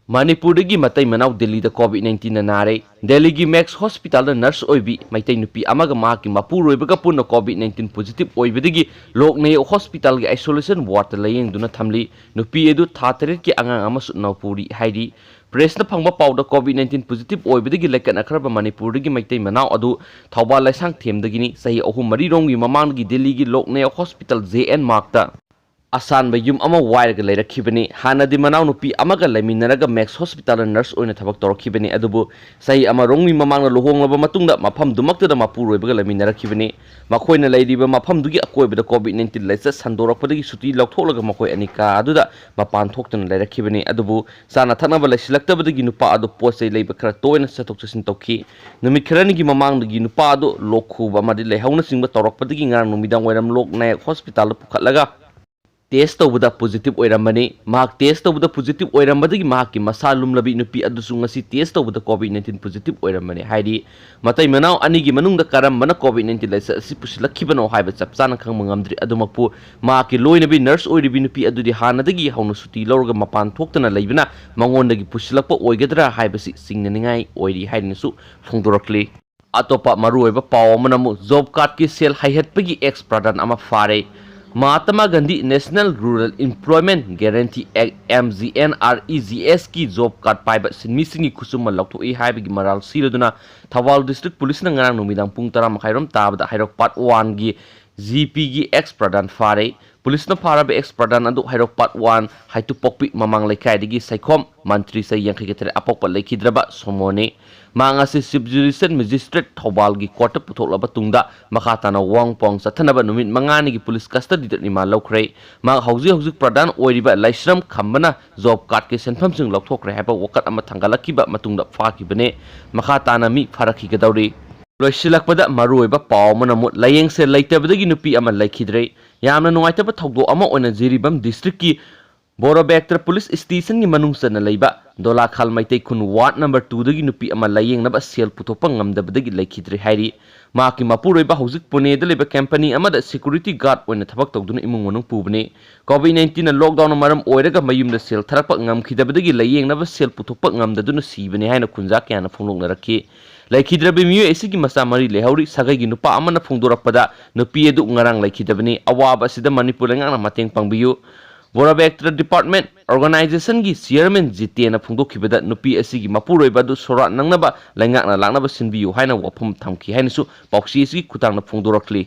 मणिपुरदगी मतई मनाव दिल्ली दा कोविड-19 नारे दिल्ली की मैक्स हॉस्पिटल नर्स ओइबी मैतई नुपी अमगा माकी मपुरोइबगा पुन्ना कोविड-19 पॉजिटिव ओइबदगी लोकने हॉस्पिटल के आइसोलेशन वार्ड लयेंगदुना थमली नुपी एदु थातरे की अंगांग अमसु नौपुरी हाइदी प्रेस न फंगबा पाउदा कोविड-19 पॉजिटिव ओइबदगी लेकन अखरबा मणिपुरदगी मैतई मनाव अदु थौबा लाइसांग थेमदगिनी सही अहुम मरी रोंगी ममांगगी दिल्ली की लोकने हॉस्पिटल जेएन मार्कता असान युम वायरग लेरखिबनी हानदी मनाव नुपी अमगा लेमिनरगा मैक्स हॉस्पिटल नर्स ओइना थबक तौरखिबनी अदुबु सही अमा रोंगमी ममांगना लुहोंगलबा मतुंगदा मफम दुमक्तदा मापुरोइबगा लेमिनरखिबनी मखोइना लेरिबा मफम दुगी अकोइबदा कोविड-19 लाइसा संदोरकपदगी सुटी लौथोलगा मखोइ अनिका अदुदा मपान थोक्तना लेरखिबनी अदुबु साना थनबा लेसिलक्तबदगी नुपा अदु पोसै लेबा खरा तोइना सतोक चसिन तौखि नुमित खरनिगी ममांगदगी नुपा अदु लोखुबा मादि लेहौना सिंगबा तौरकपदगी ngang नुमिदांग वैरम लोकनायक हॉस्पिटल पुखतलगा टेस्ट तौबदा पॉजिटिव ओइरमनी माक टेस्ट तौबदा पॉजिटिव ओइरमदगी माक की मसा लुमलबी नुपी अदुसु ngasi टेस्ट तौबदा कोविड-19 पॉजिटिव ओइरमनी हाइदी मतै मनाव अनिगी मनुंगदा करमबना कोविड-19 लाइसा असि पुसिलखिबनो हाइबा चपचाना खंगमंगमद्री अदुमकपु माक की लोइनबी नर्स ओइरिबी नुपी अदुदि हानदगी हौनु सुटी लौरगा मपान थोक्तना लेबिना मंगोंदगी पुसिलकपा ओइगदरा हाइबसी सिंगननिंगाई ओइरी हाइदनसु फोंदोरक्ली अतोपा मरुओइबा पाव अमनमु जॉब कार्ड की सेल हाइहतपगी एक्स प्रधान अमा फारे Mahatma Gandhi national rural employment guarantee act MGNREGS की जॉब कार्ड पाइबा सिनमिसिंगी खुसुम लौथोई हाइबगी मराल सिरदुना थवाल डिस्ट्रिक्ट पुलिस ना ngarang नुमिदांग पुंग 10 मखाइरोम ताबदा हाइरोक पार्ट 1 की GP की एक्स प्रधान फारे पुलिस ना फारब एक्स प्रधान अदु हाइरोक पार्ट 1 हाइतु पोकपी ममांग लेखाइदगी सैखोम मंत्री से यंखिगेतरे अपोकपा लेखिद्रबा सोमोने मांगासी सिब जुडिशियल मजिस्ट्रेट थौबाल की कोर्ट पुथोलबा तुंगदा मखाताना वांगपोंग सथनबा नुमित मंगानी की पुलिस कस्टडी निमा लौख्रे मांग हौजी प्रधान ओइरिबा लाइश्रम खंबना जॉब कार्ड के सेंफमसिंग लौथोख्रे हाइबा वकत अमा थंगलखिबा मतुंगदा फाखिबने मखाताना मी फरखिगदौरी लोइसिलकपदा मरुओइबा पाव मनमु लायेंगसे लैतबदगी नुपी अमा लैखिद्रे यामना नुंगाइतबा थौदो अमा ओइना जिरिबम डिस्ट्रिक्ट की बोरोबेक्टर पुलिस स्टेशन की मनुंगसना लैबा दोलाखाल मैतै खुन वार्ड नंबर 2 दगी नुपी अमा लायेंगनबा सेल पुथोपा ngamdabadagi लैखिद्रे हाइरी माकी मपुरोइबा हौजिक पुनेदा लेबा कंपनी अमादा सिक्योरिटी गार्ड ओइना थबक तौदुना इमुंग मनुंग पुबने कोविड-19 लॉकडाउन मरम ओइरगा मयुमदा सेल थरपा ngamkhidabadagi लायेंगनबा सेल पुथोपा ngamdaduna सीबने हाइना खुंजा क्याना फोंलोंगनरखि लैखिद्रबे मियो एसिगी मसा मरी लेहौरी सगाइगी नुपा अमना फोंदोरपदा नुपी एदु ngarang लैखिदबने अवाब असिदा मणिपुर लेंगाना मतेंग पांगबियु बोराबेक्टर डिपार्टमेंट ऑर्गेनाइजेशन की चेयरमैन जितेना फोंदोखिबदा नुपी असिगी मपुरोइबादु सोरा नंगनबा लैंगाकना लांगनबा सिनबियु हाइना वफम थमखि हाइनसु पाउसी असिगी खुतांगना फोंदोरक्ली।